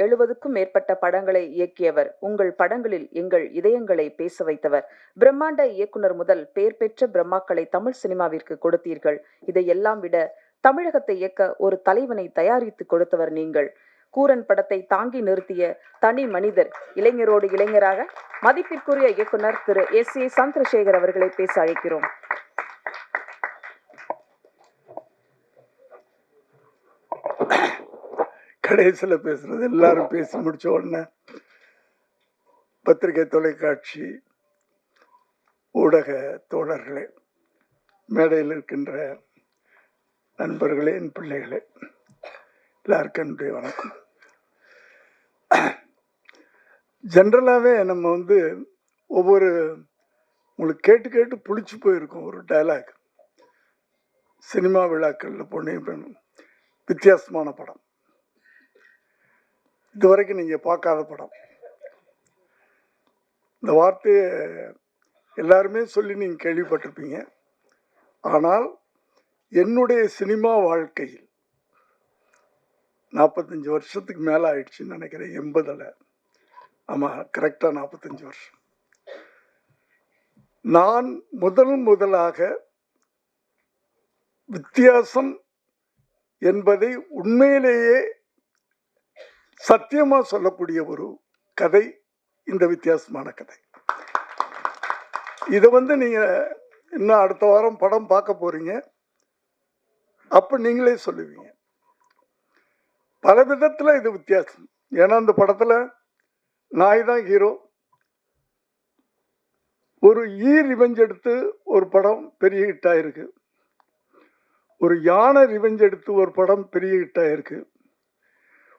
70க்கும் மேற்பட்ட படங்களை இயக்கியவர். உங்கள் படங்களில் எங்கள் இதயங்களை பேச வைத்தவர். பிரம்மாண்ட இயக்குனர் முதல் பெயர் பெற்ற பிரம்மாக்களை தமிழ் சினிமாவிற்கு கொடுத்தீர்கள். இதையெல்லாம் விட தமிழகத்தை இயக்க ஒரு தலைவனை தயாரித்து கொடுத்தவர் நீங்கள். கூரன் படத்தை தாங்கி நிறுத்திய தனி மனிதர். இளைஞரோடு இளைஞராக மதிப்பிற்குரிய இயக்குனர் திரு S.A. சந்திரசேகர் அவர்களை பேச அழைக்கிறோம். கடைசியில் பேசுறது எல்லாரும் பேசி முடிச்ச உடனே பத்திரிகை, தொலைக்காட்சி, ஊடக தோழர்களே, மேடையில் இருக்கின்ற நண்பர்களே, என் பிள்ளைகளே, எல்லாருக்கும் என்னுடைய வணக்கம். ஜென்ரலாகவே நம்ம ஒவ்வொரு உங்களுக்கு கேட்டு கேட்டு புளிச்சு போயிருக்கோம் ஒரு டயலாக். சினிமா விழாக்களில் போனேன், வித்தியாசமான படம், இதுவரைக்கும் நீங்கள் பார்க்காத படம். இந்த வார்த்தையை எல்லாருமே சொல்லி நீங்கள் கேள்விப்பட்டிருப்பீங்க. ஆனால் என்னுடைய சினிமா வாழ்க்கையில் 45 வருஷத்துக்கு மேலே ஆயிடுச்சுன்னு நினைக்கிறேன். 80ல், ஆமாம், கரெக்டாக 45 வருஷம். நான் முதலாக வித்தியாசம் என்பதை உண்மையிலேயே சத்தியமாக சொல்லக்கூடிய ஒரு கதை இந்த வித்தியாசமான கதை. இதை நீங்கள் இன்னும் அடுத்த வாரம் படம் பார்க்க போறீங்க. அப்போ நீங்களே சொல்லுவீங்க. பல விதத்தில் இது வித்தியாசம். ஏன்னா அந்த படத்தில் நாய் தான் ஹீரோ. ஒரு ரிவெஞ்ச் எடுத்து ஒரு படம் பெரிய ஹிட் ஆயிருக்கு. ஒரு யானை ரிவெஞ்ச் எடுத்து ஒரு படம் பெரிய ஹிட் ஆயிருக்கு.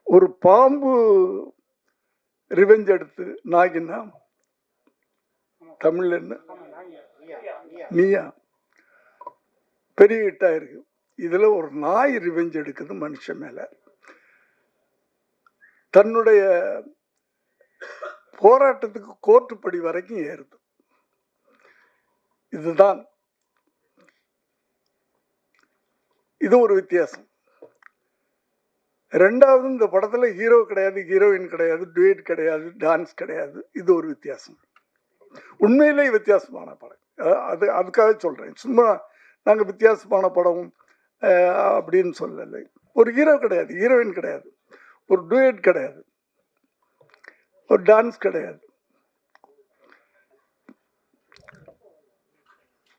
ஒரு பாம்பு ரிவெஞ்ச் எடுத்து, நாய்னா தமிழ்ல என்ன, நீயா, பெரிய ஹிட் ஆயிருக்கு. இதுல ஒரு நாய் ரிவெஞ்ச் எடுக்குது மனுஷன் மேல. தன்னுடைய போராட்டத்துக்கு கோர்ட்டு படி வரைக்கும் ஏறுது. இதுதான் இது ஒரு வித்தியாசம். ரெண்டாவது, இந்த படத்துல ஹீரோ கிடையாது, ஹீரோயின் கிடையாது, டுவேட் கிடையாது, டான்ஸ் கிடையாது. இது ஒரு வித்தியாசம். உண்மையிலே வித்தியாசமான படம். அதுக்காக சொல்றேன். சும்மா நாங்கள் வித்தியாசமான படம் அப்படின்னு சொல்லலை. ஒரு ஹீரோ கிடையாது, ஹீரோயின் கிடையாது, ஒரு டுவேட் கிடையாது, ஒரு டான்ஸ் கிடையாது.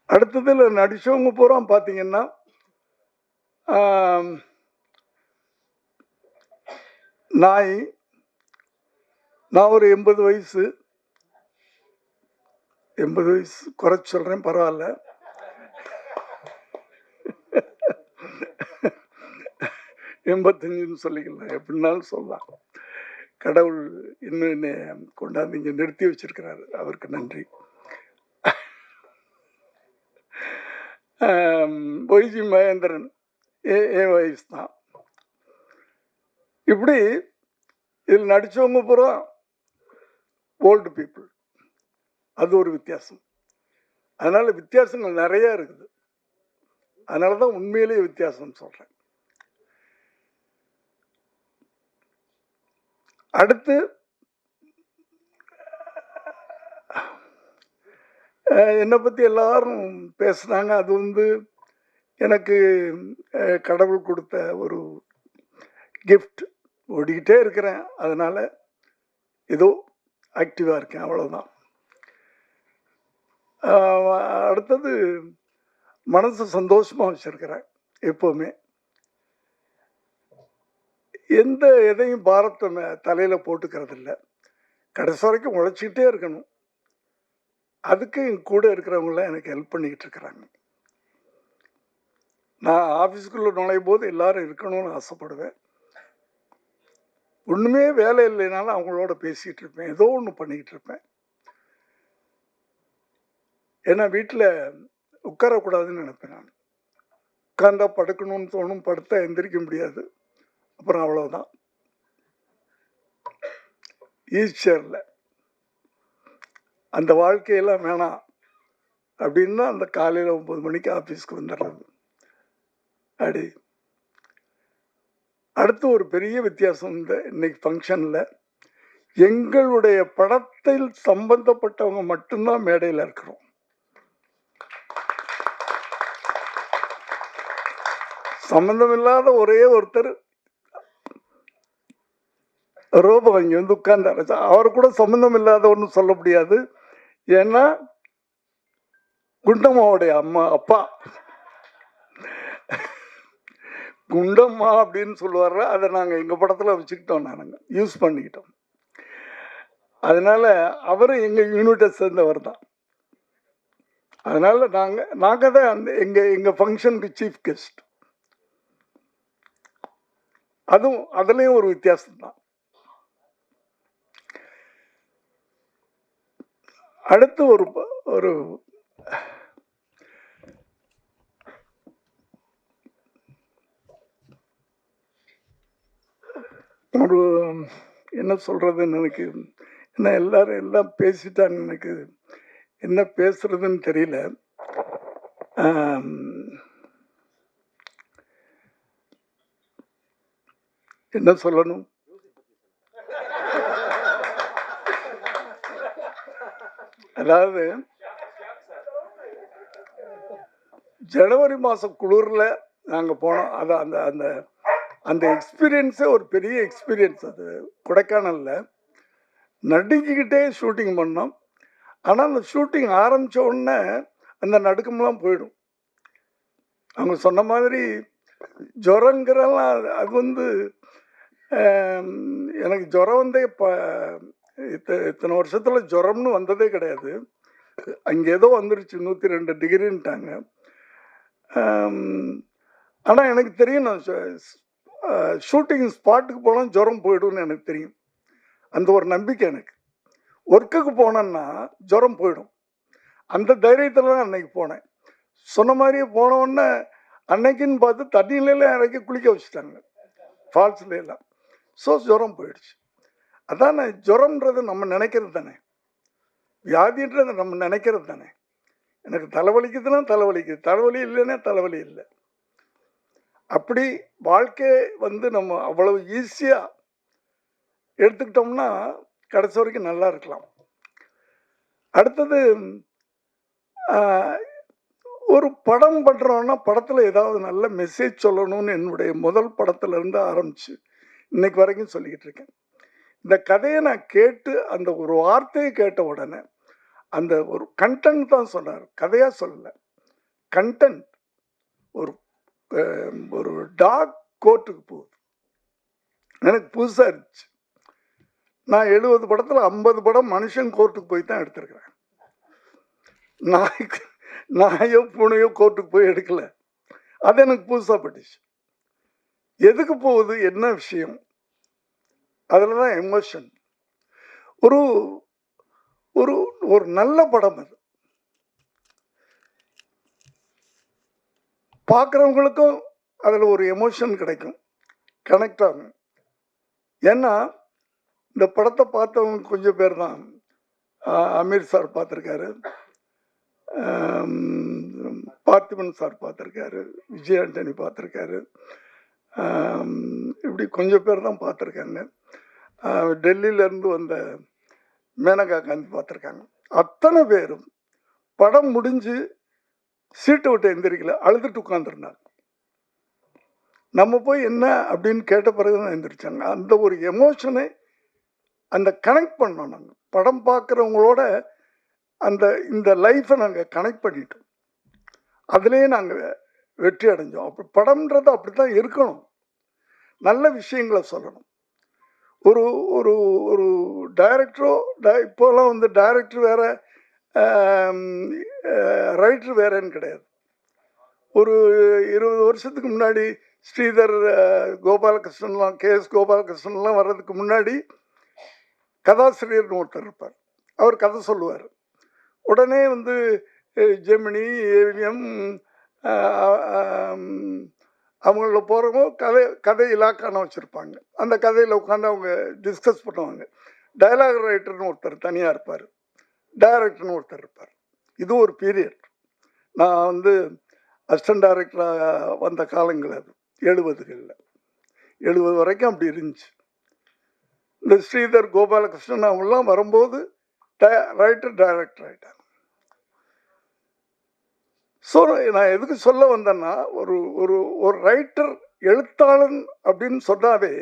அடுத்ததுல நடிச்சவங்க பூரா பார்த்தீங்கன்னா நாய். நான் ஒரு 80 வயசு குறைச்சி சொல்றேன், பரவாயில்ல. எண்பத்தஞ்சுன்னு சொல்லிக்கலாம், எப்படின்னாலும் சொல்லலாம். கடவுள் இன்னும் என்ன கொண்டாந்து இங்கே நிறுத்தி வச்சிருக்கிறாரு, அவருக்கு நன்றி. ஒய்ஜி மகேந்திரன் என் வயசு தான். இப்படி இதில் நடிச்சவங்க பூரா ஓல்டு பீப்புள். அது ஒரு வித்தியாசம். அதனால வித்தியாசங்கள் நிறைய இருக்குது. அதனால தான் உண்மையிலேயே வித்தியாசம் சொல்றேன். அடுத்து என்னை பற்றி எல்லாரும் பேசுனாங்க. அது எனக்கு கடவுள் கொடுத்த ஒரு கிஃப்ட். ஓடிக்கிட்டே இருக்கிறேன், அதனால ஏதோ ஆக்டிவாக இருக்கேன், அவ்வளோதான். அடுத்தது, மனசு சந்தோஷமாக வச்சிருக்கிறேன் எப்போவுமே. எந்த எதையும் பாரத்தை தலையில் போட்டுக்கிறது இல்லை. கடைசி வரைக்கும் உழைச்சிக்கிட்டே இருக்கணும். அதுக்கு என் கூட இருக்கிறவங்களாம் எனக்கு ஹெல்ப் பண்ணிக்கிட்டு இருக்கிறாங்க. நான் ஆஃபீஸுக்குள்ளே நுழையும் போது எல்லாரும் இருக்கணும்னு ஆசைப்படுவேன். ஒன்றுமே வேலை இல்லைனாலும் அவங்களோட பேசிகிட்டு இருப்பேன், ஏதோ ஒன்று பண்ணிக்கிட்டு இருப்பேன். ஏன்னா வீட்டில் உட்காரக்கூடாதுன்னு நினைப்பேன். நான் உட்கார்ந்தா படுக்கணும்னு தோணும், படுத்தா எந்திரிக்க முடியாது. அப்புறம் அவ்வளோதான், ஈஸியரில் அந்த வாழ்க்கையெல்லாம் வேணாம் அப்படின்னா அந்த காலையில் 9 மணிக்கு ஆஃபீஸ்க்கு வந்துடுறது. அப்படி அடுத்து ஒரு பெரிய வித்தியாசம் இந்த இன்னைக்கு ஃபங்க்ஷனில், எங்களுடைய படத்தில் சம்பந்தப்பட்டவங்க மட்டும்தான் மேடையில் இருக்கிறோம். சம்பந்தமில்லாத ஒரே ஒருத்தர் ரோபோ வாங்கி வந்து உட்கார்ந்தாரு. அவர் கூட சம்பந்தம் இல்லாதவன்னு சொல்ல முடியாது. ஏன்னா குண்டம்மாவுடைய அப்பா குண்டம்மா அப்படின்னு சொல்லுவார். அதை நாங்கள் எங்கள் படத்தில் வச்சுக்கிட்டோம், நாங்கள் யூஸ் பண்ணிக்கிட்டோம். அதனால அவரும் எங்கள் யூனிட்டை சேர்ந்தவர் தான். அதனால நாங்கள் தான் அந்த எங்கள் ஃபங்க்ஷனுக்கு சீஃப் கெஸ்ட். அதுலேயும் ஒரு வித்தியாசம் தான். அடுத்து ஒரு ஒரு என்ன சொல்றதுன்னு எனக்கு, என்ன எல்லாரும் எல்லாம் பேசிட்டாங்க, எனக்கு என்ன பேசுறதுன்னு தெரியல. என்ன சொல்லணும்? அதாவது ஜனவரி மாதம் குளிரில் நாங்கள் போனோம். அது அந்த அந்த அந்த எக்ஸ்பீரியன்ஸே ஒரு பெரிய எக்ஸ்பீரியன்ஸ். அது கொடைக்கானலில் நடுங்கிக்கிட்டே ஷூட்டிங் பண்ணோம். ஆனால் அந்த ஷூட்டிங் ஆரம்பித்த உடனே அந்த நடுக்கமெல்லாம் போயிடும். அவங்க சொன்ன மாதிரி ஜுரங்கிறலாம் அது எனக்கு ஜுரம் வந்தே இத்தனை வருஷத்தில் ஜுரம்னு வந்ததே கிடையாது. அங்கே ஏதோ வந்துருச்சு 102 டிகிரின்ட்டாங்க. ஆனால் எனக்கு தெரியும், நான் ஷூட்டிங் ஸ்பாட்டுக்கு போனால் ஜுரம் போயிடும்னு எனக்கு தெரியும். அந்த ஒரு நம்பிக்கை எனக்கு. ஒர்க்குக்கு போனேன்னா ஜுரம் போயிடும், அந்த தைரியத்தில் தான் அன்னைக்கு போனேன். சொன்ன மாதிரியே போனோடனே அன்னைக்குன்னு பார்த்து தண்ணியிலலாம் இறக்கி குளிக்க வச்சுட்டாங்க, ஃபால்ஸ்லாம். ஸோ ஜுரம் போயிடுச்சு. அதான் ஜுரம்ன்றது நம்ம நினைக்கிறது தானே, வியாதின்றது நம்ம நினைக்கிறது தானே. எனக்கு தலைவலிக்குதுன்னா தலைவலிக்குது, தலைவலி இல்லைன்னா தலைவலி இல்லை. அப்படி வாழ்க்கை நம்ம அவ்வளவு ஈஸியாக எடுத்துக்கிட்டோம்னா கடைசி வரைக்கும் நல்லா இருக்கலாம். அடுத்தது ஒரு படம் பண்ணுறோன்னா படத்தில் ஏதாவது நல்ல மெசேஜ் சொல்லணும்னு என்னுடைய முதல் படத்துலேருந்து ஆரம்பித்து இன்னைக்கு வரைக்கும் சொல்லிக்கிட்டு இருக்கேன். இந்த கதையை நான் கேட்டு அந்த ஒரு வார்த்தையை கேட்ட உடனே அந்த ஒரு கண்டென்ட் தான் சொன்னார், கதையாக சொல்லலை, கண்டென்ட். ஒரு டாக் கோர்ட்டுக்கு போகுது, எனக்கு புதுசாக இருந்துச்சு. நான் 70 படத்தில் 50 படம் மனுஷன் கோர்ட்டுக்கு போய் தான் எடுத்திருக்கிறேன். நாயோ பூனையோ கோர்ட்டுக்கு போய் எடுக்கல. அது எனக்கு புதுசாக பட்டுச்சு. எதுக்கு போகுது, என்ன விஷயம், அதில் தான் எமோஷன். ஒரு ஒரு ஒரு நல்ல படம் அது. பார்க்குறவங்களுக்கும் அதில் ஒரு எமோஷன் கிடைக்கும், கனெக்ட் ஆகும். ஏன்னா இந்த படத்தை பார்த்தவங்க கொஞ்சம் பேர் தான். அமீர் சார் பார்த்துருக்காரு, பார்த்திபன் சார் பார்த்துருக்காரு, விஜய் ஆண்டனி பார்த்துருக்காரு, இப்படி கொஞ்சம் பேர் தான் பார்த்துருக்காங்க. டெல்லியிலேருந்து வந்த மேனகா காந்தி பார்த்துருக்காங்க. அத்தனை பேரும் படம் முடிஞ்சு சீட்டை விட்டு எந்திரிக்கல, அழுதுட்டு உட்காந்துருந்தாங்க. நம்ம போய் என்ன அப்படின்னு கேட்ட பிறகு தான் எந்திரிச்சாங்க. அந்த ஒரு எமோஷனை அந்த கனெக்ட் பண்ணோம். நாங்கள் படம் பார்க்குறவங்களோட இந்த லைஃப்பை நாங்கள் கனெக்ட் பண்ணிட்டோம். அதுலேயே நாங்கள் வெற்றி அடைஞ்சோம். அப்படி படம்ன்றது அப்படி தான் இருக்கணும், நல்ல விஷயங்களை சொல்லணும். ஒரு ஒரு ஒரு டைரக்டரோ இப்போலாம் டைரக்டர் வேற, ரைட்டர் வேறன்னு கிடையாது. ஒரு 20 வருஷத்துக்கு முன்னாடி ஸ்ரீதர் கோபாலகிருஷ்ணன்லாம், KS கோபாலகிருஷ்ணன்லாம் வர்றதுக்கு முன்னாடி கதாசிரியர்னு ஒருத்தர் இருப்பார். அவர் கதை சொல்லுவார். உடனே ஜெமினி, ஏவிஎம் அவங்கள போகிறவங்க கதை இலாக்கான வச்சுருப்பாங்க. அந்த கதையில் உட்காந்து அவங்க டிஸ்கஸ் பண்ணுவாங்க. டைலாக் ரைட்டர்னு ஒருத்தர் தனியாக இருப்பார், டைரக்டர்னு ஒருத்தர் இருப்பார். இது ஒரு பீரியட். நான் அசிஸ்டன்ட் டைரக்டராக வந்த காலங்கள் அது 70களில். 70 வரைக்கும் அப்படி இருந்துச்சு. இந்த ஸ்ரீதர் கோபாலகிருஷ்ணன் அவங்கெல்லாம் வரும்போது ரைட்டர் டைரக்டர் ஆயிட்டாங்க. ஸோ நான் எதுக்கு சொல்ல வந்தேன்னா, ஒரு ஒரு ஒரு ரைட்டர் எழுத்தாளன் அப்படின்னு சொன்னாவே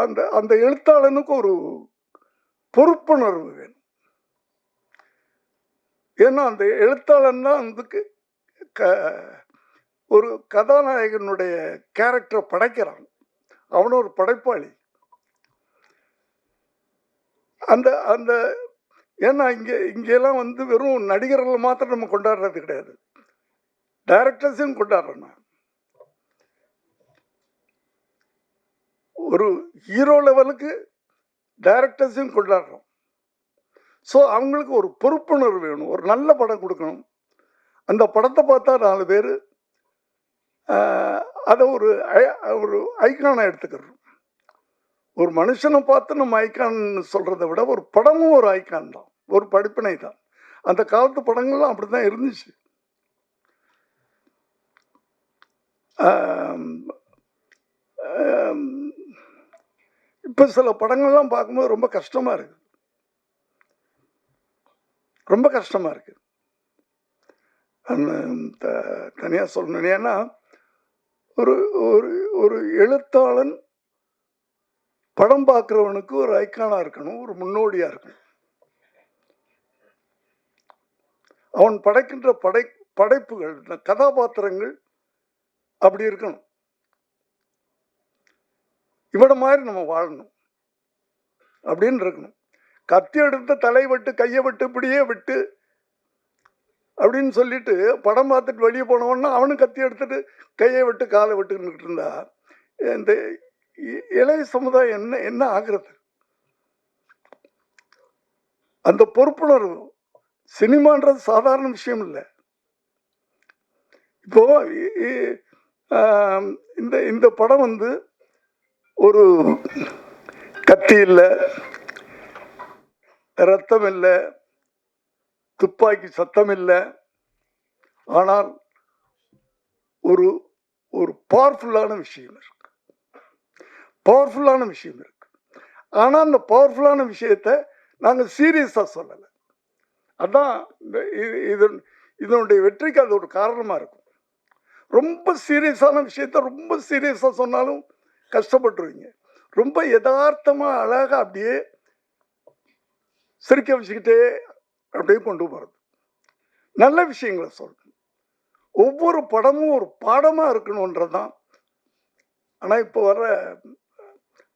அந்த அந்த எழுத்தாளனுக்கு ஒரு பொறுப்புணர்வு வேணும். ஏன்னா அந்த எழுத்தாளன் தான் அதுக்கு ஒரு கதாநாயகனுடைய கேரக்டரை படைக்கிறான். அவனும் ஒரு படைப்பாளி. அந்த அந்த ஏன்னா இங்கெல்லாம் வெறும் நடிகர்கள் மாத்திரம் நம்ம கொண்டாடுறது கிடையாது, டைரக்டர்ஸையும் கொண்டாடுறோம். ஒரு ஹீரோ லெவலுக்கு டைரக்டர்ஸையும் கொண்டாடுறோம். ஸோ அவங்களுக்கு ஒரு பொறுப்புணர்வு வேணும். ஒரு நல்ல படம் கொடுக்கணும். அந்த படத்தை பார்த்தா 4 பேர் அதை ஒரு ஐக்கானை எடுத்துக்கிறோம். ஒரு மனுஷனை பார்த்து நம்ம ஐக்கான் சொல்றதை விட ஒரு படமும் ஒரு ஐக்கான் தான், ஒரு படிப்பினை தான். அந்த காலத்து படங்கள்லாம் அப்படிதான் இருந்துச்சு. இப்ப சில படங்கள்லாம் பார்க்கும்போது ரொம்ப கஷ்டமா இருக்கு, ரொம்ப கஷ்டமா இருக்கு. தனியா சொல்லணும். ஏன்னா ஒரு ஒரு எழுத்தாளன் படம் பார்க்கிறவனுக்கு ஒரு ஐக்கானா இருக்கணும், ஒரு முன்னோடியா இருக்கணும். அவன் படைக்கின்ற படைப்புகள், கதாபாத்திரங்கள் அப்படி இருக்கணும். இவட மாதிரி நம்ம வாழணும் அப்படின்னு இருக்கணும். கத்தி எடுத்த தலை வெட்டு, கையை வெட்டு, இப்படியே விட்டு அப்படின்னு சொல்லிட்டு படம் பார்த்துட்டு வெளியே போனவன்னா அவனும் கத்தி எடுத்துட்டு கையை விட்டு காலை விட்டுக்கிட்டு இருந்தா இந்த இளைய சமுதாயம் என்ன ஆகிறது? அந்த பொறுப்புணர்வு, சினிமான்றது சாதாரண விஷயம் இல்லை. இப்போ இந்த படம் ஒரு கத்தி இல்லை, ரத்தம் இல்லை, துப்பாக்கி சத்தம் இல்லை, ஆனால் ஒரு ஒரு பவர்ஃபுல்லான விஷயம் இருக்கு, பவர்ஃபுல்லான விஷயம் இருக்கு. ஆனால் அந்த பவர்ஃபுல்லான விஷயத்தை நாங்கள் சீரியஸாக சொல்லலை. அதான் இதனுடைய வெற்றிக்கு அது ஒரு காரணமாக இருக்கும். ரொம்ப சீரியஸான விஷயத்த ரொம்ப சீரியஸாக சொன்னாலும் கஷ்டப்பட்டுருவீங்க. ரொம்ப யதார்த்தமாக அழகாக அப்படியே சிரிக்க வச்சுக்கிட்டே அப்படியே கொண்டு போகிறது, நல்ல விஷயங்களை சொல்லணும். ஒவ்வொரு படமும் ஒரு பாடமாக இருக்கணுன்றதான். ஆனால் இப்போ வர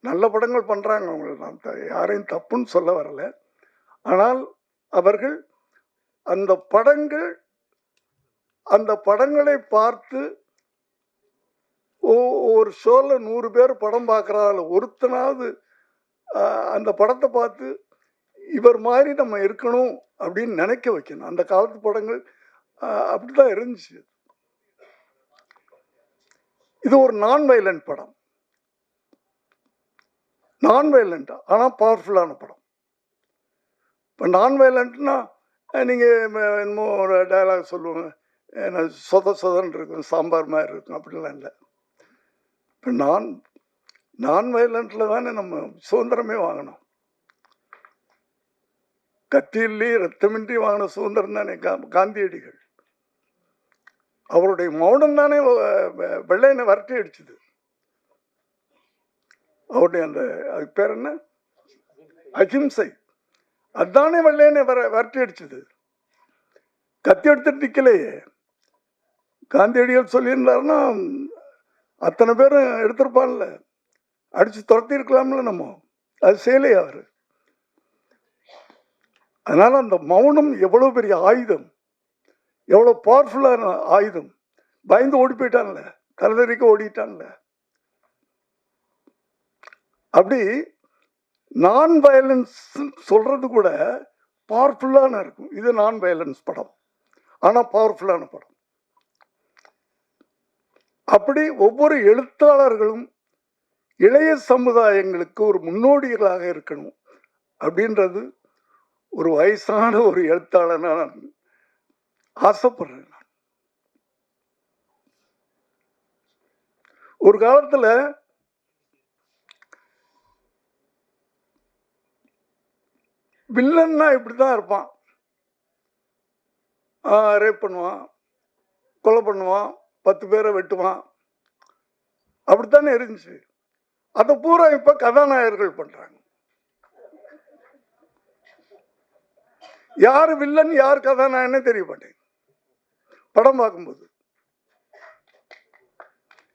நல்ல படங்கள் பண்ணுறாங்க, அவங்களை நான் யாரையும் தப்புன்னு சொல்ல வரல. ஆனால் அவர்கள் அந்த படங்களை பார்த்து ஒரு ஷோல 100 பேர் படம் பார்க்குறாள், ஒருத்தனாவது அந்த படத்தை பார்த்து இவர் மாதிரி நம்ம இருக்கணும் அப்படின்னு நினைக்க வைக்கணும். அந்த காலத்து படங்கள் அப்படிதான் இருந்துச்சு. இது ஒரு நான் வயலண்ட் படம், நான் வயலண்டா ஆனால் பவர்ஃபுல்லான படம். இப்போ நான் வயலண்ட்னா நீங்கள் என்னமோ ஒரு டயலாக் சொல்லுவாங்க, சொதன்னு இருக்கும், சாம்பார் மாதிரி இருக்கும், அப்படிலாம் இல்லை. இப்போ நான் வயலண்ட்டில் தானே நம்ம சுதந்திரமே வாங்கணும். கத்தியிலே ரத்தமின்றி வாங்கின சுதந்திரம் தானே காந்தியடிகள். அவருடைய மௌனம் தானே வெள்ளையனை வரட்டி அடிச்சுது. அவருடைய அதுக்கு பேர் என்ன, அஹிம்சை, அதுதானே வெள்ளையனை வரட்டி அடிச்சுது. கத்தி எடுத்துட்டு நிக்கலையே. காந்தியடிகள் சொல்லியிருந்தாருன்னா அத்தனை பேரும் எடுத்திருப்பான்ல, அடிச்சு துரத்தி இருக்கலாம்ல. நம்ம அது செய்யலையே அவரு. அதனால அந்த மௌனம் எவ்வளவு பெரிய ஆயுதம், எவ்வளவு பவர்ஃபுல்லான ஆயுதம். பயந்து ஓடி போயிட்டான்ல, தலைதறிக்க ஓடிட்டான்ல. அப்படி நான் வயலன்ஸ் சொல்றது கூட பவர்ஃபுல்லான இருக்கும். இது நான் வயலன்ஸ் படம், ஆனா பவர்ஃபுல்லான படம். அப்படி ஒவ்வொரு எழுத்தாளர்களும் இளைய சமுதாயங்களுக்கு ஒரு முன்னோடிகளாக இருக்கணும் அப்படின்றது ஒரு வயசான ஒரு எழுத்தாளனா நான் ஆசைப்படுறேன். ஒரு காலத்துல வில்லன்னா இப்படிதான் இருப்பான். ரேப் பண்ணுவான், கொலை பண்ணுவான், 10 பேரை வெட்டுவான், அப்படித்தானே இருந்துச்சு. அதை பூரா இப்ப கதாநாயகர்கள் பண்றாங்க. யாரு வில்லன் யார் கதாநாயகனே தெரிய மாட்டேங்குது படம் பார்க்கும்போது.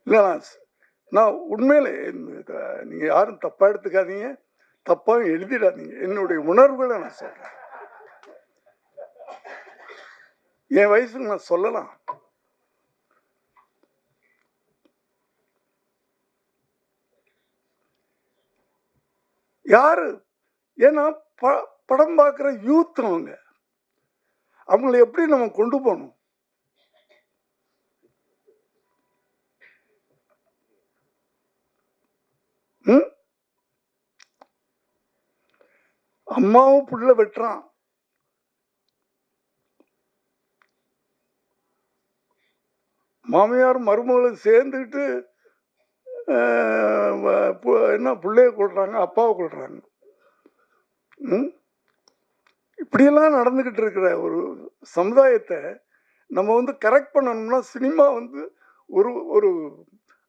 இல்லை, நான் உண்மையிலே நீங்க யாரும் தப்பா எடுத்துக்காதீங்க, தப்பா எழுதிடாதீங்க. என்னுடைய உணர்வுகளை நான் சொல்றேன். என் வயசுக்கு நான் சொல்லலாம். யாரு ஏன்னா படம் பார்க்குற யூத் அவங்களை எப்படி நம்ம கொண்டு போகணும்? அம்மாவும் புள்ள வெட்டுறான், மாமியார் மருமகளும் சேர்ந்துக்கிட்டு என்ன பிள்ளைய கொள்றாங்க, அப்பாவை கொள்றாங்க. இப்படியெல்லாம் நடந்துகிட்டு இருக்கிற ஒரு சமுதாயத்தை நம்ம கரெக்ட் பண்ணணும்னா சினிமா ஒரு ஒரு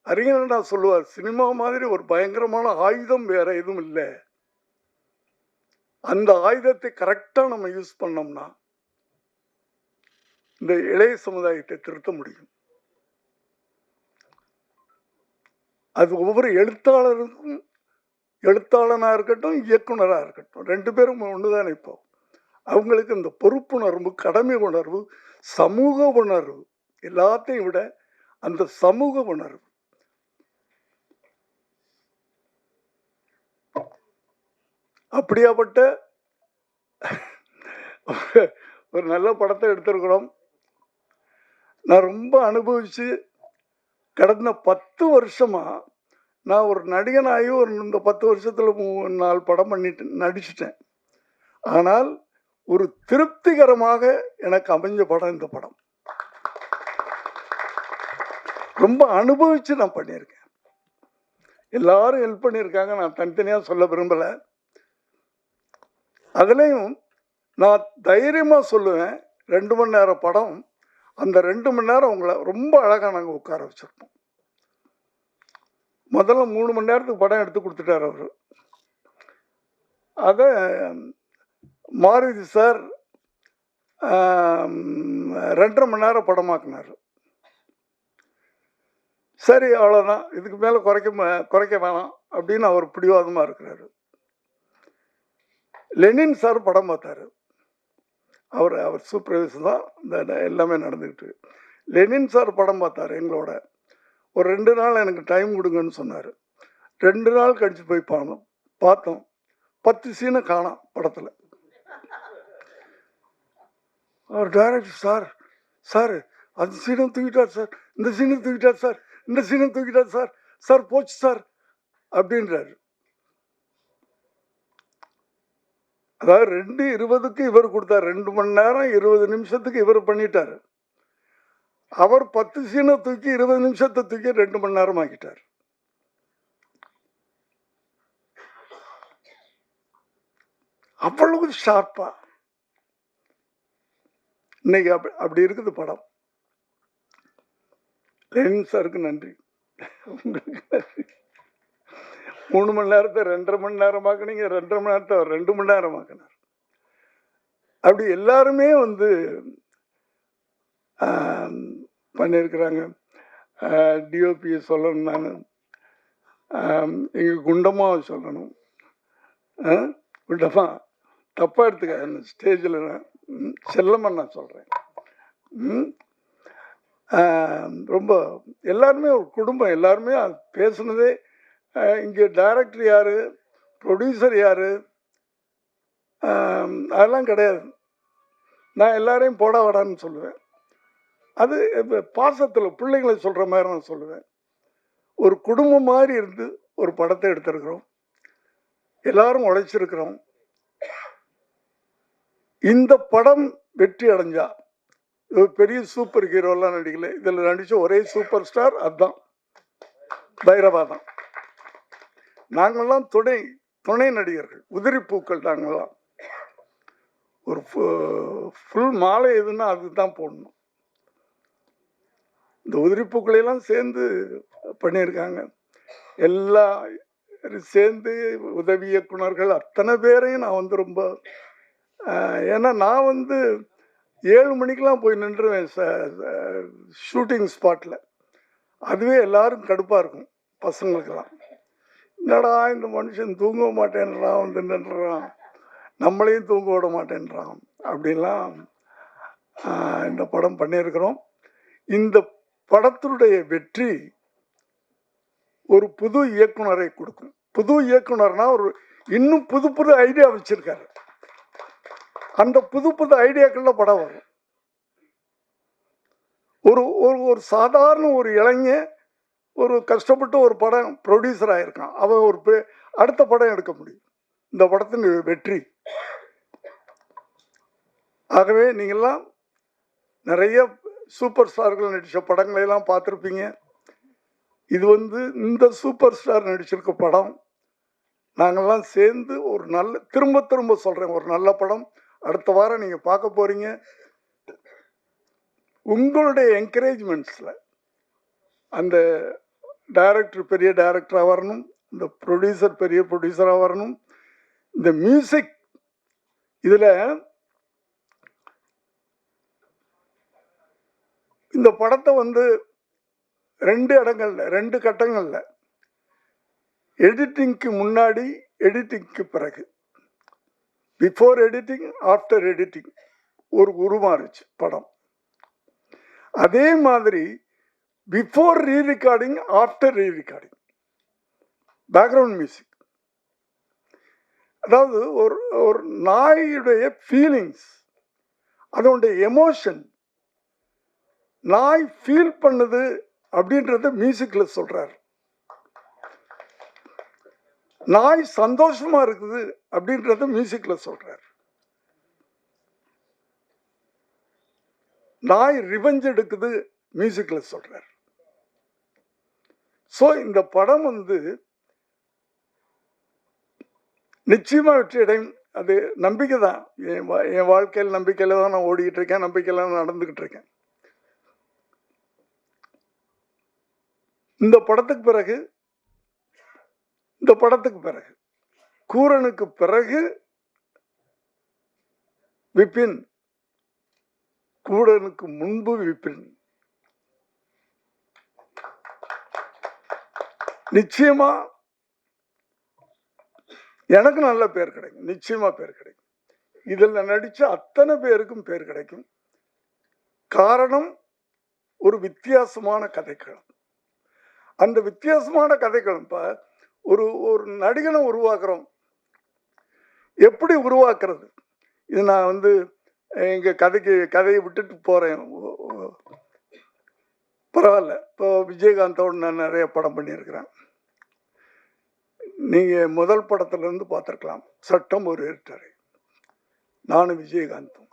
அறிஞர்டா சொல்லுவார், சினிமா மாதிரி ஒரு பயங்கரமான ஆயுதம் வேற எதுவும் இல்லை. அந்த ஆயுதத்தை கரெக்டா நம்ம யூஸ் பண்ணோம்னா இந்த இளைய சமுதாயத்தை திருத்த முடியும். அது ஒவ்வொரு எழுத்தாளருக்கும், எழுத்தாளனா இருக்கட்டும், இயக்குனரா இருக்கட்டும், 2 பேரும் ஒண்ணுதானே. இப்போ அவங்களுக்கு இந்த பொறுப்புணர்வு, கடமை உணர்வு, சமூக உணர்வு, எல்லாத்தையும் விட அந்த சமூக உணர்வு. அப்படியாப்பட்ட ஒரு நல்ல படத்தை எடுத்திருக்கிறோம். நான் ரொம்ப அனுபவிச்சு கடந்த 10 வருஷமா நான் ஒரு நடிகனாகி இந்த 10 வருஷத்துல 4 படம் நடிச்சிட்டேன். ஆனால் ஒரு திருப்திகரமாக எனக்கு அமைஞ்ச படம் இந்த படம். ரொம்ப அனுபவிச்சு நான் பண்ணியிருக்கேன். எல்லாரும் ஹெல்ப் பண்ணியிருக்காங்க, நான் தனித்தனியா சொல்ல விரும்பல. அதுலயும் நான் தைரியமா சொல்லுவேன், 2 மணி நேரம் படம். அந்த 2 மணி நேரம் உங்களை ரொம்ப அழகா நாங்க உட்கார வச்சிருப்போம். முதல்ல 3 மணி நேரத்துக்கு படம் எடுத்து கொடுத்துட்டார் அவரு. அத மாருதி சார் 2.5 மணி நேரம் படமாக்குனாரு. சரி, அவ்வளோதான், இதுக்கு மேல குறைக்க வேணாம் அப்படின்னு அவர் பிடிவாதமா இருக்கிறாரு. லெனின் சார் படம் பார்த்தாரு. அவர் சூப்பர்வைசர் தான் இந்த எல்லாமே நடந்துக்கிட்டு. லெனின் சார் படம் பார்த்தாரு எங்களோட. ஒரு 2 நாள் எனக்கு டைம் கொடுங்கன்னு சொன்னார். 2 நாள் கழிச்சு போய் பார்த்தோம். 10 சீனை காணோம் படத்தில். அவர் டைரக்டர், சார் அந்த சீனும் தூக்கிட்டார் சார், இந்த சீனும் தூக்கிட்டார் சார், இந்த சீனும் தூக்கிட்டார் சார், சார் போச்சு சார் அப்படின்றாரு. அதாவது 2:20க்கு இவர் கொடுத்தார், 2 மணி நேரம் 20 நிமிஷத்துக்கு இவர் பண்ணிட்டாரு. அவர் 10 சீனை தூக்கி 20 நிமிஷத்தை தூக்கி 2 மணி நேரம் ஆக்கிட்டார். அவ்வளவு ஷார்ப்பா இன்னைக்கு அப்படி இருக்குது படம். லெனின் சாருக்கு நன்றி. 3 மணி நேரத்தை 2.5 மணி நேரமாக்குனீங்க, 2.5 மணி நேரத்தை 2 மணி நேரமாக்குனார். அப்படி எல்லாருமே பண்ணியிருக்கிறாங்க. டிஓபியை சொல்லணும், நான் எங்கள் குண்டம்மாவை சொல்லணும். குண்டம்மா தப்பா எடுத்துக்க, ஸ்டேஜில் செல்லம்மன் நான் சொல்கிறேன். ரொம்ப எல்லாருமே ஒரு குடும்பம். எல்லாருமே பேசுனதே, இங்கே டைரக்டர் யார், ப்ரொடியூசர் யார், அதெல்லாம் கிடையாது. நான் எல்லாரையும் போட வாடான்னு சொல்லுவேன். அது பாசத்தில் பிள்ளைங்களை சொல்கிற மாதிரி நான் சொல்லுவேன். ஒரு குடும்பம் மாதிரி இருந்து ஒரு படத்தை எடுத்திருக்கிறோம். எல்லாரும் உழைச்சிருக்கிறோம். இந்த படம் வெற்றி அடைஞ்சா, பெரிய சூப்பர் ஹீரோலாம் நடிக்கல, இதில் நடித்த ஒரே சூப்பர் ஸ்டார் அதுதான். பைரவா தான். நாங்கள்லாம் துணை துணை நடிகர்கள், உதிரிப்பூக்கள். நாங்கள்லாம் ஒரு ஃபுல் மாலை எதுன்னா அதுதான் போடணும். இந்த உதிரிப்பூக்களையெல்லாம் சேர்ந்து பண்ணியிருக்காங்க. எல்லா சேர்ந்து உதவி இயக்குனர்கள் அத்தனை பேரையும் நான் வந்து ரொம்ப ஏன்னா நான் வந்து 7 மணிக்கெலாம் போய் நின்றுவேன் ஷூட்டிங் ஸ்பாட்டில். அதுவே எல்லாரும் கடுப்பாக இருக்கும் பசங்களுக்கெல்லாம். என்னடா இந்த மனுஷன் தூங்க மாட்டேன்றான், வந்து நின்றுறான், நம்மளையும் தூங்க விட மாட்டேன்றான் அப்படின்லாம் இந்த படம் பண்ணியிருக்கிறோம். இந்த படத்தினுடைய வெற்றி ஒரு புது இயக்குனரை கொடுக்கும். புது இயக்குனர்னா ஒரு இன்னும் புது புது ஐடியா வச்சிருக்காரு. அந்த புது புது ஐடியாக்கள்ல படம் வரும். ஒரு ஒரு சாதாரண ஒரு இளைஞன் ஒரு கஷ்டப்பட்டு ஒரு படம் ப்ரொடியூசர் ஆயிருக்கான். அவன் ஒரு அடுத்த படம் எடுக்க முடியும். இந்த படத்தின் வெற்றி. ஆகவே நீங்கள்லாம் நிறைய சூப்பர் ஸ்டார்கள் நடித்த படங்களையெல்லாம் பார்த்துருப்பீங்க. இது வந்து இந்த சூப்பர் ஸ்டார் நடிச்சிருக்க படம். நாங்கள்லாம் சேர்ந்து ஒரு நல்ல திரும்ப திரும்ப சொல்கிறேன், ஒரு நல்ல படம் அடுத்த வாரம் நீங்கள் பார்க்க போகிறீங்க. உங்களுடைய என்கரேஜ்மெண்ட்ஸில் அந்த டைரக்டர் பெரிய டைரக்டராக வரணும், இந்த ப்ரொடியூசர் பெரிய ப்ரொடியூசராக வரணும். இந்த மியூசிக் இதில் இந்த படத்தை வந்து 2 இடங்கள்ல 2 கட்டங்களில், எடிட்டிங்க்கு முன்னாடி, எடிட்டிங்க்கு பிறகு, பிஃபோர் எடிட்டிங் ஆஃப்டர் எடிட்டிங் ஒரு உருமாறுச்சு படம். அதே மாதிரி பிஃபோர் ரீ ரெக்கார்டிங் ஆஃப்டர் ரீ ரெக்கார்டிங் பேக்ரவுண்ட் மியூசிக். அதாவது ஒரு நாயுடைய ஃபீலிங்ஸ், அதனுடைய எமோஷன், நாய் ஃபீல் பண்ணுது அப்படின்றத மியூசிக்ல சொல்றாரு. நாய் சந்தோஷமா இருக்குது அப்படின்றத மியூசிக்ல சொல்றாரு. நாய் ரிவெஞ்ச் எடுக்குது மியூசிக்ல சொல்றாரு. ஸோ இந்த படம் வந்து நிச்சயமா வெற்றி அடையும். அது நம்பிக்கை தான். என் வாழ்க்கையில் நம்பிக்கையில தான் நான் ஓடிக்கிட்டு இருக்கேன், நம்பிக்கையில தான் நடந்துகிட்டு இருக்கேன். இந்த படத்துக்கு பிறகு கூரனுக்கு பிறகு விபின், கூரனுக்கு முன்பு விபின். நிச்சயமா எனக்கு நல்ல பேர் கிடைக்கும், நிச்சயமா பேர் கிடைக்கும். இதில் நடிச்ச அத்தனை பேருக்கும் பேர் கிடைக்கும். காரணம் ஒரு வித்தியாசமான கதைக்களம். அந்த வித்தியாசமான கதைக்களம் இப்ப ஒரு நடிகனை உருவாக்குறோம். எப்படி உருவாக்குறது? இது நான் வந்து எங்க கதையை விட்டுட்டு போறேன். பரவாயில்ல. இப்போ விஜயகாந்தோடு நான் நிறைய படம் பண்ணியிருக்கிறேன். நீங்க முதல் படத்துல இருந்து பார்த்துருக்கலாம். சட்டம் ஒரு இருட்டறை. நானும் விஜயகாந்தும்.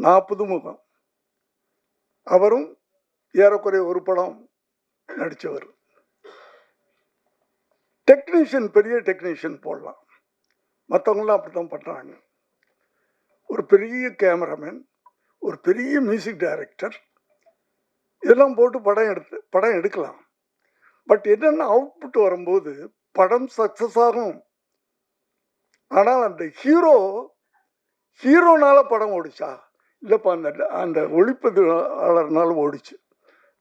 நான் புதுமுகம், அவரும் ஏறக்குறைய ஒரு படம் நடிச்சவர். டெக்னீஷியன், பெரிய டெக்னீஷியன் போடலாம், மற்றவங்களாம் அப்படித்தான் பண்றாங்க. ஒரு பெரிய கேமராமேன், ஒரு பெரிய மியூசிக் டைரக்டர், இதெல்லாம் போட்டு படம் எடுக்கலாம். பட் என்னென்ன அவுட்புட் வரும்போது படம் சக்சஸ் ஆகும். ஆனால் அந்த ஹீரோனால படம் ஓடிச்சா? இல்லைப்பா, அந்த ஒளிப்பதிவாளர்னால ஓடிச்சு,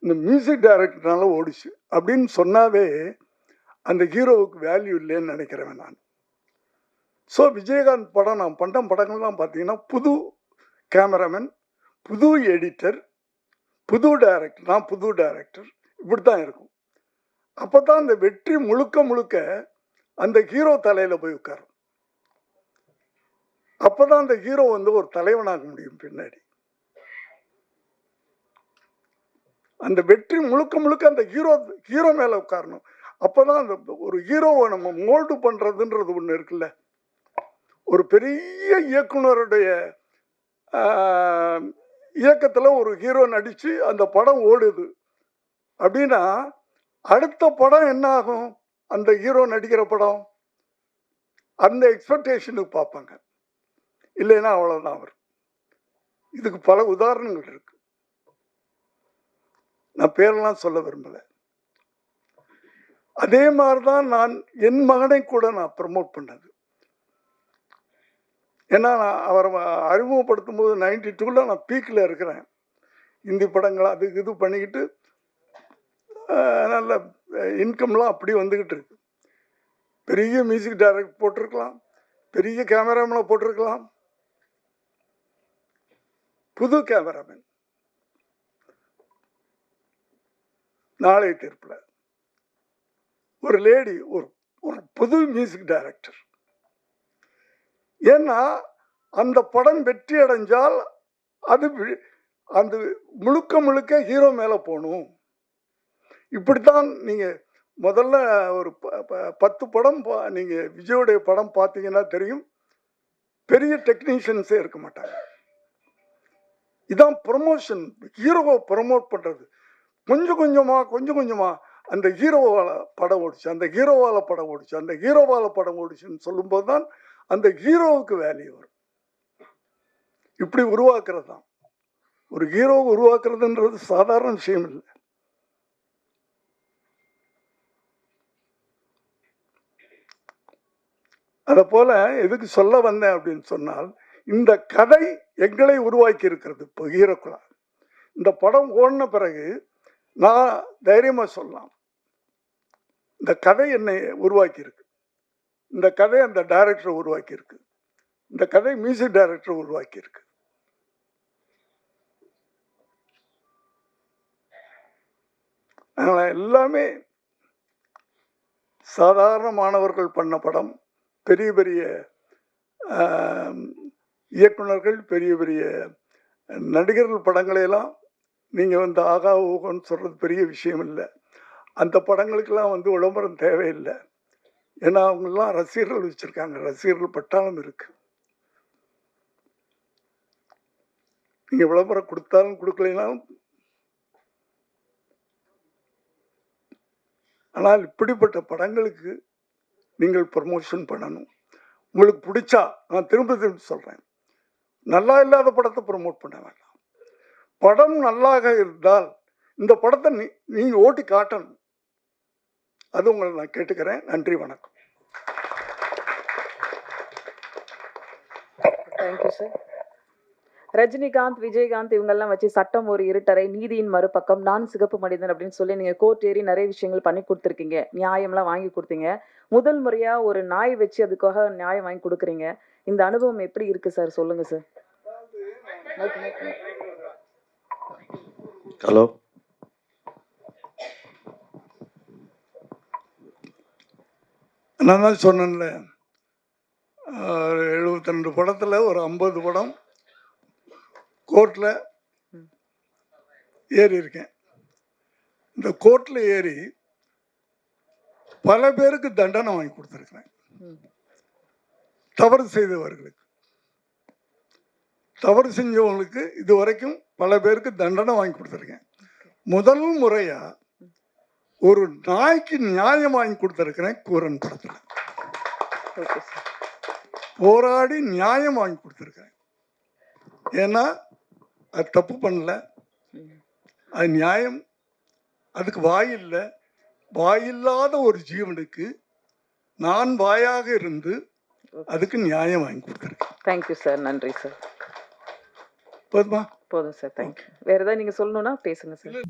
இந்த மியூசிக் டைரக்டர்னால ஓடிச்சு அப்படின்னு சொன்னாவே அந்த ஹீரோவுக்கு வேல்யூ இல்லைன்னு நினைக்கிறேன் நான். ஸோ விஜயகாந்த் படம், நான் பண்ண படங்கள்லாம் பார்த்தீங்கன்னா புது கேமராமேன், புது எடிட்டர், புது டைரக்டர், நான் புது டைரக்டர், இப்படி தான் இருக்கும். அப்போ தான் அந்த வெற்றி முழுக்க அந்த ஹீரோ தலையில் போய் உட்காரும். அப்போ தான் அந்த ஹீரோ வந்து ஒரு தலைவனாக முடியும் பின்னாடி. அந்த வெற்றி முழுக்க அந்த ஹீரோ மேலே உட்காரணும். அப்போ தான் அந்த ஒரு ஹீரோவை நம்ம மோல்டு பண்ணுறதுன்றது ஒன்று இருக்குல்ல. ஒரு பெரிய இயக்குனருடைய இயக்கத்தில் ஒரு ஹீரோ நடித்து அந்த படம் ஓடுது அப்படின்னா அடுத்த படம் என்ன ஆகும், அந்த ஹீரோ நடிக்கிற படம் அந்த எக்ஸ்பெக்டேஷனுக்கு பார்ப்பாங்க. இல்லைன்னா அவ்வளவுதான் வரும். இதுக்கு பல உதாரணங்கள் இருக்கு. நான் பேரெல்லாம் சொல்ல விரும்பல. அதே மாதிரிதான் நான் என் மகனை கூட நான் ப்ரமோட் பண்ணது. ஏன்னா நான் அவரை அறிமுகப்படுத்தும் போது 92ல நான் பீக்கில் இருக்கிறேன். இந்தி படங்கள் அது இது பண்ணிக்கிட்டு நல்ல இன்கம்லாம் அப்படி வந்துக்கிட்டு இருக்கு. பெரிய மியூசிக் டைரக்டர் போட்டிருக்கலாம், பெரிய கேமராமேனை போட்டிருக்கலாம், புது கேமராமேன் நாளை தீர்ப்புல ஒரு லேடி, ஒரு புது மியூசிக் டைரக்டர். ஏன்னா அந்த படம் வெற்றி அடைஞ்சால் அது அந்த முழுக்க ஹீரோ மேல போகணும். இப்படித்தான் நீங்க முதல்ல ஒரு 10 படம் நீங்க விஜயோடைய படம் பார்த்தீங்கன்னா தெரியும், பெரிய டெக்னீஷியன்ஸே இருக்க மாட்டாங்க. இதான் ப்ரமோஷன், ஹீரோவை ப்ரமோட் பண்றது. கொஞ்சம் கொஞ்சமா அந்த ஹீரோவால படம் ஓடிச்சு, அந்த ஹீரோவால படம் ஓடிச்சு, அந்த ஹீரோவால படம் ஓடிச்சுன்னு சொல்லும்போது தான் அந்த ஹீரோவுக்கு வேல்யூ வரும். இப்படி உருவாக்குறது தான். ஒரு ஹீரோவை உருவாக்குறதுன்றது சாதாரண விஷயம் இல்லை. அத போல எதுக்கு சொல்ல வந்தேன் அப்படின்னு சொன்னால், இந்த கதை எங்களை உருவாக்கி இருக்கிறது. இப்போ ஹீரோக்குள்ள இந்த படம் ஓடின பிறகு நான் தைரியமா சொல்லலாம், இந்த கதை என்னை உருவாக்கி இருக்கு, இந்த கதை அந்த டைரக்டரை உருவாக்கி இருக்கு, இந்த கதை மியூசிக் டைரக்டரை உருவாக்கி இருக்கு. அதனால எல்லாமே சாதாரண மாணவர்கள் பண்ண படம், பெரிய பெரிய இயக்குனர்கள், பெரிய பெரிய நடிகர்கள் படங்களையெல்லாம் நீங்கள் வந்து ஆகா ஊகன்னு சொல்கிறது பெரிய விஷயம் இல்லை. அந்த படங்களுக்கெல்லாம் வந்து விளம்பரம் தேவையில்லை. ஏன்னா அவங்கெல்லாம் ரசிகர்கள் வச்சுருக்காங்க, ரசிகர்கள் பட்டாளம் இருக்கு. நீங்கள் விளம்பரம் கொடுத்தாலும் கொடுக்கலைனாலும். ஆனால் இப்படிப்பட்ட படங்களுக்கு நீங்கள் ப்ரமோஷன் பண்ணணும். உங்களுக்கு பிடிச்சா, நான் திரும்ப சொல்கிறேன், நல்லா இல்லாத படத்தை ப்ரமோட் பண்ண வேண்டாம். படம் நல்லாக இருந்தால் இந்த படத்தை நீங்கள் ஓட்டி காட்டணும். அது உங்களை நான் கேட்டுக்கிறேன். நன்றி, வணக்கம். Thank you sir. ரஜினிகாந்த், விஜயகாந்த் இவங்கெல்லாம் வச்சு சட்டம் ஒரு இருட்டறை, நீதியின் மறுபக்கம், நான் சிகப்பு மனிதன் அப்படின்னு சொல்லி நீங்க கோர்ட் ஏறி நிறைய விஷயங்கள் பண்ணி கொடுத்துருக்கீங்க, நியாயம்லாம் வாங்கி கொடுத்தீங்க. முதல் முறையா ஒரு நாய் வச்சு அதுக்காக நியாயம் வாங்கி கொடுக்குறீங்க. இந்த அனுபவம் எப்படி இருக்கு சார், சொல்லுங்க சார். ஹலோ, நான் தான் சொன்னேன்ல, 72 படத்தில் ஒரு 50 படம் கோர்ட்டில் ஏறி இருக்கேன். இந்த கோர்ட்டில் ஏறி பல பேருக்கு தண்டனை வாங்கி கொடுத்துருக்கிறேன். தவறு செய்தவர்களுக்கு, தவறு செஞ்சவங்களுக்கு இது வரைக்கும் பல பேருக்கு தண்டனை வாங்கி கொடுத்துருக்கேன். முதல் முறையா ஒரு நாய்க்கு நியாயம் வாங்கி கொடுத்துருக்கிறேன் கூரன் படத்தில். போராடி நியாயம் வாங்கி கொடுத்துருக்கிறேன். ஏன்னா அது தப்பு பண்ணல, அது நியாயம். அதுக்கு வாயில்லை, வாயில்லாத ஒரு ஜீவனுக்கு நான் வாயாக இருந்து அதுக்கு நியாயம் வாங்கி கொடுத்துருக்கேன். தேங்க்யூ சார், நன்றி சார். போதுமா? போதும் சார், தேங்க்யூ. வேற ஏதாவது நீங்க சொல்லணும்னா பேசுங்க சார்.